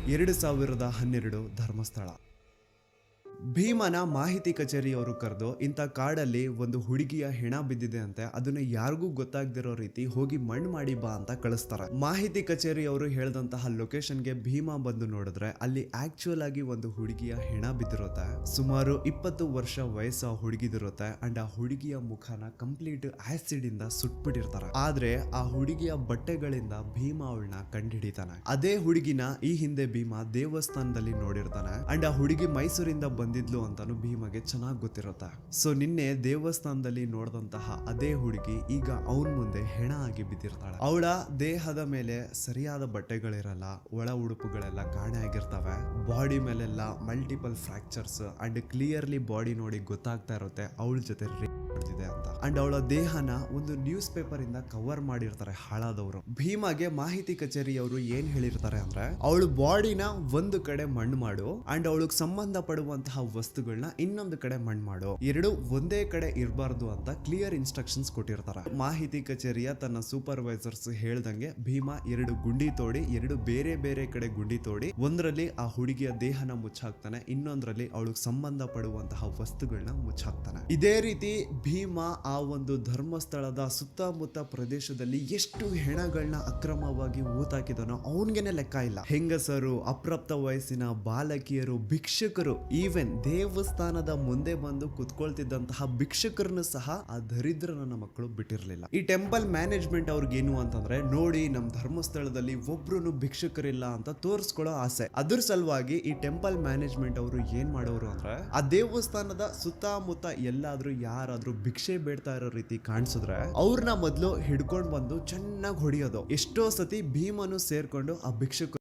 2012 ಧರ್ಮಸ್ಥಳ. ಭೀಮನ ಮಾಹಿತಿ ಕಚೇರಿಯವರು ಕರೆದು ಇಂಥ ಕಾಡಲ್ಲಿ ಒಂದು ಹುಡುಗಿಯ ಹೆಣ ಬಿದ್ದಿದೆ ಅಂತೆ, ಅದನ್ನ ಯಾರಿಗೂ ಗೊತ್ತಾಗ್ದಿರೋ ರೀತಿ ಹೋಗಿ ಮಣ್ಣು ಮಾಡಿ ಬಾ ಅಂತ ಕಳಿಸ್ತಾರೆ. ಮಾಹಿತಿ ಕಚೇರಿಯವರು ಹೇಳಿದಂತಹ ಲೊಕೇಶನ್ಗೆ ಭೀಮಾ ಬಂದು ನೋಡಿದ್ರೆ ಅಲ್ಲಿ ಆಕ್ಚುಯಲ್ ಆಗಿ ಒಂದು ಹುಡುಗಿಯ ಹೆಣ ಬಿದ್ದಿರುತ್ತೆ. ಸುಮಾರು 20 ವರ್ಷ ವಯಸ್ಸು ಆ ಹುಡುಗಿದಿರುತ್ತೆ. ಅಂಡ್ ಆ ಹುಡುಗಿಯ ಮುಖನ ಕಂಪ್ಲೀಟ್ ಆಸಿಡ್ ಇಂದ ಸುಟ್ಬಿಟ್ಟಿರ್ತಾರೆ. ಆದ್ರೆ ಆ ಹುಡುಗಿಯ ಬಟ್ಟೆಗಳಿಂದ ಭೀಮಾ ಅವಳನ್ನ ಕಂಡುಹಿಡಿತಾನೆ. ಅದೇ ಹುಡುಗಿನ ಈ ಹಿಂದೆ ಭೀಮಾ ದೇವಸ್ಥಾನದಲ್ಲಿ ನೋಡಿರ್ತಾನೆ. ಅಂಡ್ ಆ ಹುಡುಗಿ ಮೈಸೂರಿಂದ ಬಂದಿದ್ಲು ಅಂತಾನು ಭೀಮಗೆ ಚೆನ್ನಾಗಿ ಗೊತ್ತಿರುತ್ತೆ. ಸೊ ನಿನ್ನೆ ದೇವಸ್ಥಾನದಲ್ಲಿ ನೋಡಿದಂತಹ ಅದೇ ಹುಡುಗಿ ಈಗ ಅವನ್ ಮುಂದೆ ಹೆಣ ಆಗಿ ಬಿದ್ದಿರ್ತಾಳೆ. ಅವಳ ದೇಹದ ಮೇಲೆ ಸರಿಯಾದ ಬಟ್ಟೆಗಳಿರಲ್ಲ, ಒಳ ಉಡುಪುಗಳೆಲ್ಲ ಕಾಣೆ ಆಗಿರ್ತವೆ. ಬಾಡಿ ಮೇಲೆಲ್ಲ multiple fractures and clearly body ನೋಡಿ ಗೊತ್ತಾಗ್ತಾ ಇರುತ್ತೆ ಅವಳ ಜೊತೆ ಇದೆ ಅಂತ. ಅಂಡ್ ಅವಳ ದೇಹನ ಒಂದು ನ್ಯೂಸ್ ಪೇಪರ್ ಇಂದ ಕವರ್ ಮಾಡಿರ್ತಾರೆ ಹಾಳಾದವರು. ಭೀಮಾಗೆ ಮಾಹಿತಿ ಕಚೇರಿಯವರು ಏನ್ ಹೇಳಿರ್ತಾರೆ ಅಂದ್ರೆ ಅವಳು ಬಾಡಿನ ಒಂದು ಕಡೆ ಮಣ್ಣು ಮಾಡು ಅಂಡ್ ಅವಳಿಗೆ ಸಂಬಂಧ ಪಡುವಂತಹ ವಸ್ತುಗಳನ್ನ ಇನ್ನೊಂದು ಕಡೆ ಮಣ್ಣು ಮಾಡು, ಎರಡು ಒಂದೇ ಕಡೆ ಇರಬಾರ್ದು ಅಂತ ಕ್ಲಿಯರ್ ಇನ್ಸ್ಟ್ರಕ್ಷನ್ಸ್ ಕೊಟ್ಟಿರ್ತಾರೆ. ಮಾಹಿತಿ ಕಚೇರಿಯ ತನ್ನ ಸೂಪರ್ವೈಸರ್ಸ್ ಹೇಳ್ದಂಗೆ ಭೀಮಾ 2 ಗುಂಡಿ ತೋಡಿ 2 ಬೇರೆ ಬೇರೆ ಕಡೆ ಗುಂಡಿ ತೋಡಿ ಒಂದರಲ್ಲಿ ಆ ಹುಡುಗಿಯ ದೇಹನ ಮುಚ್ಚಾಕ್ತಾನೆ, ಇನ್ನೊಂದರಲ್ಲಿ ಅವಳಿಗೆ ಸಂಬಂಧ ಪಡುವಂತಹ ವಸ್ತುಗಳನ್ನ ಮುಚ್ಚಾಕ್ತಾನೆ. ಇದೇ ರೀತಿ ಭೀಮಾ ಆ ಒಂದು ಧರ್ಮಸ್ಥಳದ ಸುತ್ತಮುತ್ತ ಪ್ರದೇಶದಲ್ಲಿ ಎಷ್ಟು ಹೆಣಗಳನ್ನ ಅಕ್ರಮವಾಗಿ ಊತಾಕಿದನೋ ಅವನ್ಗೆನೆ ಲೆಕ್ಕ ಇಲ್ಲ. ಹೆಂಗಸರು, ಅಪ್ರಾಪ್ತ ವಯಸ್ಸಿನ ಬಾಲಕಿಯರು, ಭಿಕ್ಷುಕರು, ಈವನ್ ದೇವಸ್ಥಾನದ ಮುಂದೆ ಬಂದು ಕುತ್ಕೊಳ್ತಿದ್ದಂತಹ ಭಿಕ್ಷುಕರನ್ನು ಸಹ ಆ ದರಿದ್ರ ನನ್ನ ಮಕ್ಕಳು ಬಿಟ್ಟಿರ್ಲಿಲ್ಲ. ಈ ಟೆಂಪಲ್ ಮ್ಯಾನೇಜ್ಮೆಂಟ್ ಅವ್ರಿಗೇನು ಅಂತಂದ್ರೆ ನೋಡಿ ನಮ್ ಧರ್ಮಸ್ಥಳದಲ್ಲಿ ಒಬ್ರು ಭಿಕ್ಷುಕರಿಲ್ಲ ಅಂತ ತೋರಿಸ್ಕೊಳ್ಳೋ ಆಸೆ. ಅದ್ರ ಸಲುವಾಗಿ ಈ ಟೆಂಪಲ್ ಮ್ಯಾನೇಜ್ಮೆಂಟ್ ಅವರು ಏನ್ ಮಾಡೋರು ಅಂದ್ರೆ ಆ ದೇವಸ್ಥಾನದ ಸುತ್ತಮುತ್ತ ಎಲ್ಲಾದ್ರೂ ಯಾರಾದ್ರೂ ಭಿಕ್ಷೆ ಬೇಡ್ತಾ ಇರೋ ರೀತಿ ಕಾಣಿಸಿದ್ರೆ ಅವ್ರನ್ನ ಮೊದ್ಲು ಹಿಡ್ಕೊಂಡ್ ಬಂದು ಚೆನ್ನಾಗಿ ಹೊಡಿಯೋದು. ಎಷ್ಟೋ ಸತಿ ಭೀಮನು ಸೇರ್ಕೊಂಡು ಆ ಭಿಕ್ಷುಕ